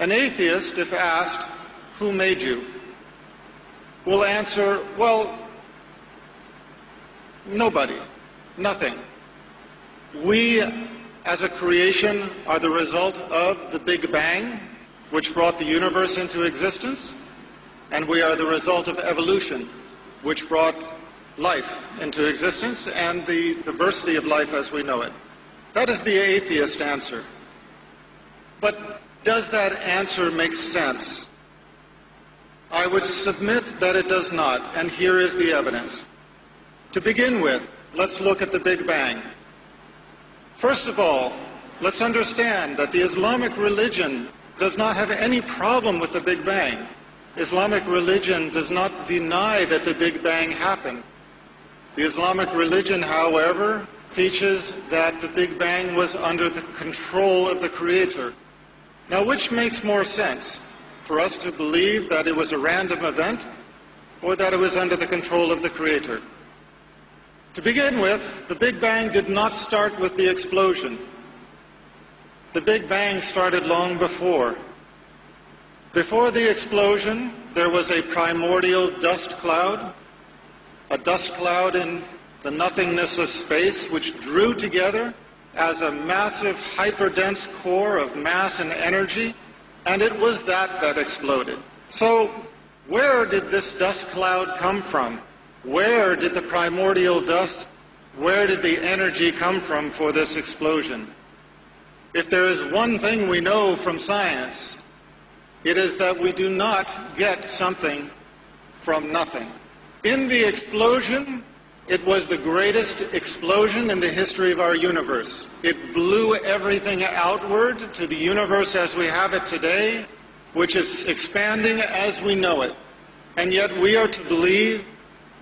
An atheist, if asked, "Who made you?" will answer, "Well, nobody, nothing. We, as a creation, are the result of the Big Bang, which brought the universe into existence, and we are the result of evolution, which brought life into existence and the diversity of life as we know it." That is the atheist answer. But does that answer make sense? I would submit that it does not, and here is the evidence. To begin with, let's look at the Big Bang. First of all, let's understand that the Islamic religion does not have any problem with the Big Bang. Islamic religion does not deny that the Big Bang happened. The Islamic religion, however, teaches that the Big Bang was under the control of the Creator. Now, which makes more sense? For us to believe that it was a random event, or that it was under the control of the Creator? To begin with, the Big Bang did not start with the explosion. The Big Bang started long before. Before the explosion, there was a primordial dust cloud, a dust cloud in the nothingness of space, which drew together as a massive hyperdense core of mass and energy, and it was that exploded. So, where did this dust cloud come from? Where did the primordial dust, where did the energy come from for this explosion? If there is one thing we know from science, it is that we do not get something from nothing. In the explosion, it was the greatest explosion in the history of our universe. It blew everything outward to the universe as we have it today, which is expanding as we know it. And yet we are to believe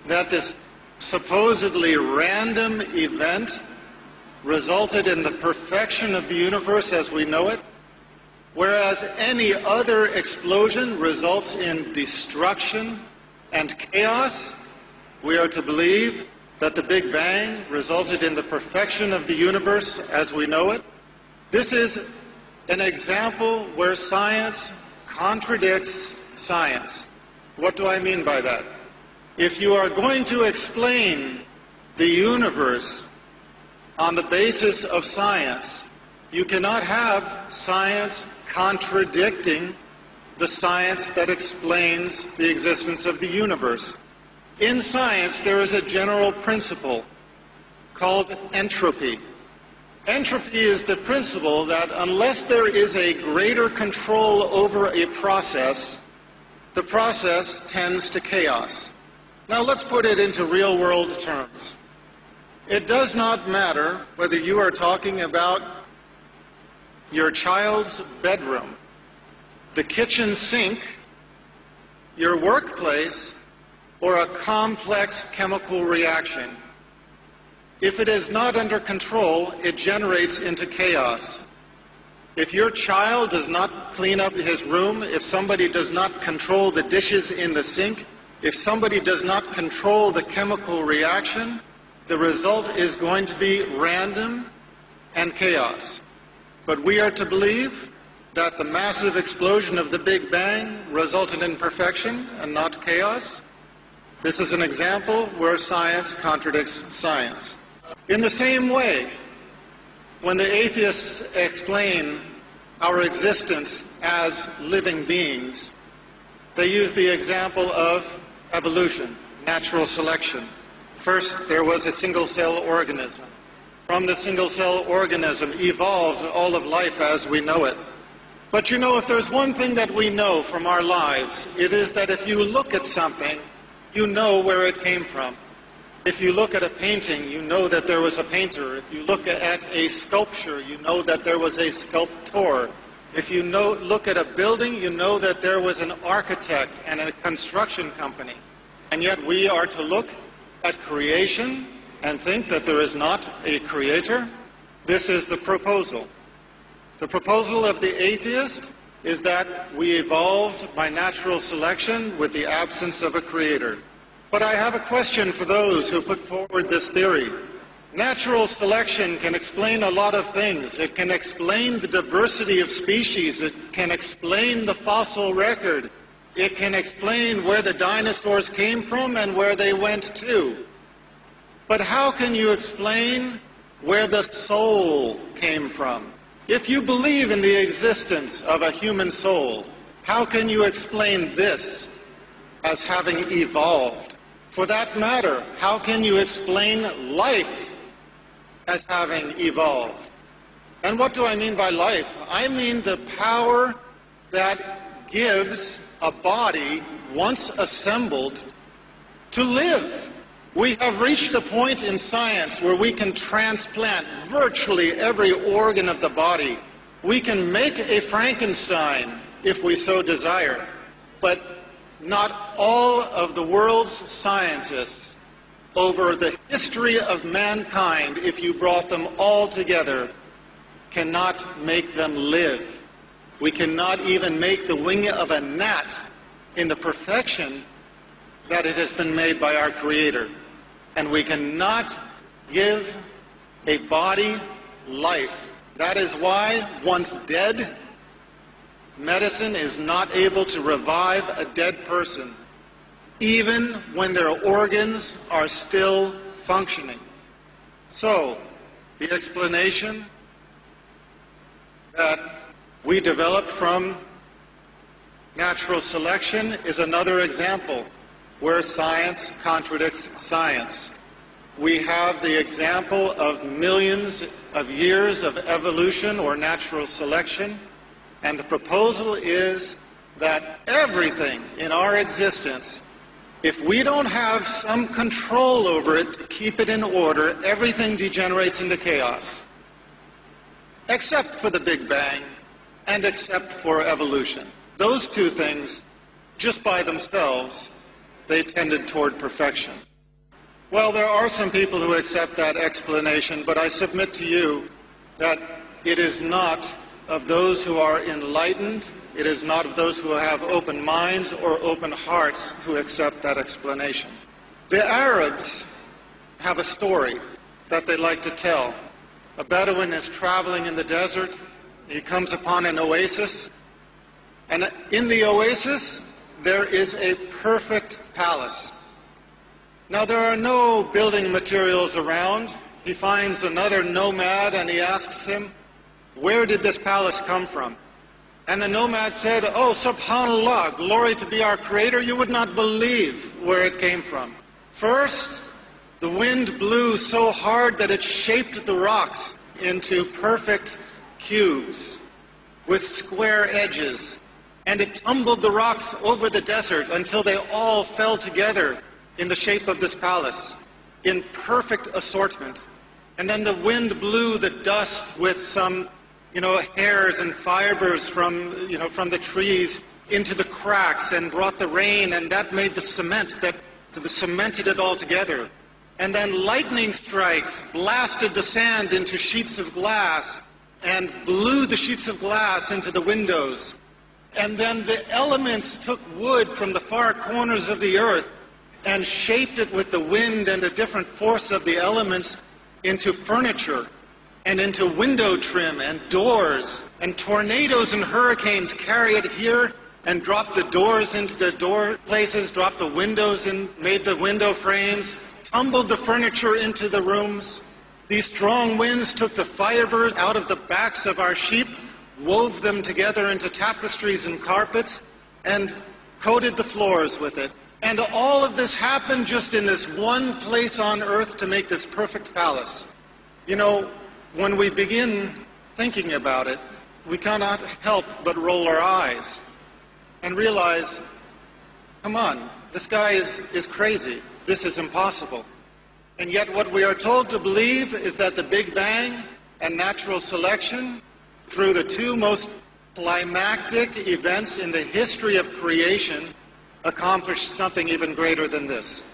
that this supposedly random event resulted in the perfection of the universe as we know it, whereas any other explosion results in destruction and chaos. We are to believe that the Big Bang resulted in the perfection of the universe as we know it. This is an example where science contradicts science. What do I mean by that? If you are going to explain the universe on the basis of science, you cannot have science contradicting the science that explains the existence of the universe. In science, there is a general principle called entropy. Entropy is the principle that unless there is a greater control over a process, the process tends to chaos. Now let's put it into real-world terms. It does not matter whether you are talking about your child's bedroom, the kitchen sink, your workplace, or a complex chemical reaction. If it is not under control, it generates into chaos. If your child does not clean up his room, if somebody does not control the dishes in the sink, if somebody does not control the chemical reaction, the result is going to be random and chaos. But we are to believe that the massive explosion of the Big Bang resulted in perfection and not chaos. This is an example where science contradicts science. In the same way, when the atheists explain our existence as living beings, they use the example of evolution, natural selection. First, there was a single-cell organism. From the single-cell organism evolved all of life as we know it. But you know, if there's one thing that we know from our lives, it is that if you look at something, you know where it came from. If you look at a painting, you know that there was a painter. If you look at a sculpture, you know that there was a sculptor. If you look at a building, you know that there was an architect and a construction company. And yet we are to look at creation and think that there is not a creator. This is the proposal. The proposal of the atheist is that we evolved by natural selection with the absence of a creator. But I have a question for those who put forward this theory. Natural selection can explain a lot of things. It can explain the diversity of species. It can explain the fossil record. It can explain where the dinosaurs came from and where they went to. But how can you explain where the soul came from? If you believe in the existence of a human soul, how can you explain this as having evolved? For that matter, how can you explain life as having evolved? And what do I mean by life? I mean the power that gives a body, once assembled, to live. We have reached a point in science where we can transplant virtually every organ of the body. We can make a Frankenstein if we so desire. But not all of the world's scientists over the history of mankind, if you brought them all together, cannot make them live. We cannot even make the wing of a gnat in the perfection that it has been made by our Creator. And we cannot give a body life. That is why, once dead, medicine is not able to revive a dead person, even when their organs are still functioning. So, the explanation that we developed from natural selection is another example where science contradicts science. We have the example of millions of years of evolution or natural selection, and the proposal is that everything in our existence, if we don't have some control over it to keep it in order, everything degenerates into chaos, except for the Big Bang and except for evolution. Those two things, just by themselves, they tended toward perfection. Well, there are some people who accept that explanation, but I submit to you that it is not of those who are enlightened, it is not of those who have open minds or open hearts who accept that explanation. The Arabs have a story that they like to tell. A Bedouin is traveling in the desert. He comes upon an oasis, and in the oasis there is a perfect palace. Now, there are no building materials around. He finds another nomad and he asks him, "Where did this palace come from?" And the nomad said, "Oh, subhanallah, glory to be our Creator, you would not believe where it came from. First, the wind blew so hard that it shaped the rocks into perfect cubes with square edges. And it tumbled the rocks over the desert until they all fell together in the shape of this palace, in perfect assortment. And then the wind blew the dust with some, hairs and fibers from the trees into the cracks and brought the rain, and that made the cement that cemented it all together. And then lightning strikes blasted the sand into sheets of glass and blew the sheets of glass into the windows. And then the elements took wood from the far corners of the earth and shaped it with the wind and the different force of the elements into furniture and into window trim and doors. And tornadoes and hurricanes carry it here and drop the doors into the door places, drop the windows and made the window frames, tumbled the furniture into the rooms. These strong winds took the fibers out of the backs of our sheep, wove them together into tapestries and carpets, and coated the floors with it. And all of this happened just in this one place on earth to make this perfect palace. When we begin thinking about it, we cannot help but roll our eyes and realize, come on, this guy is crazy. This is impossible. And yet what we are told to believe is that the Big Bang and natural selection, through the two most climactic events in the history of creation, accomplished something even greater than this.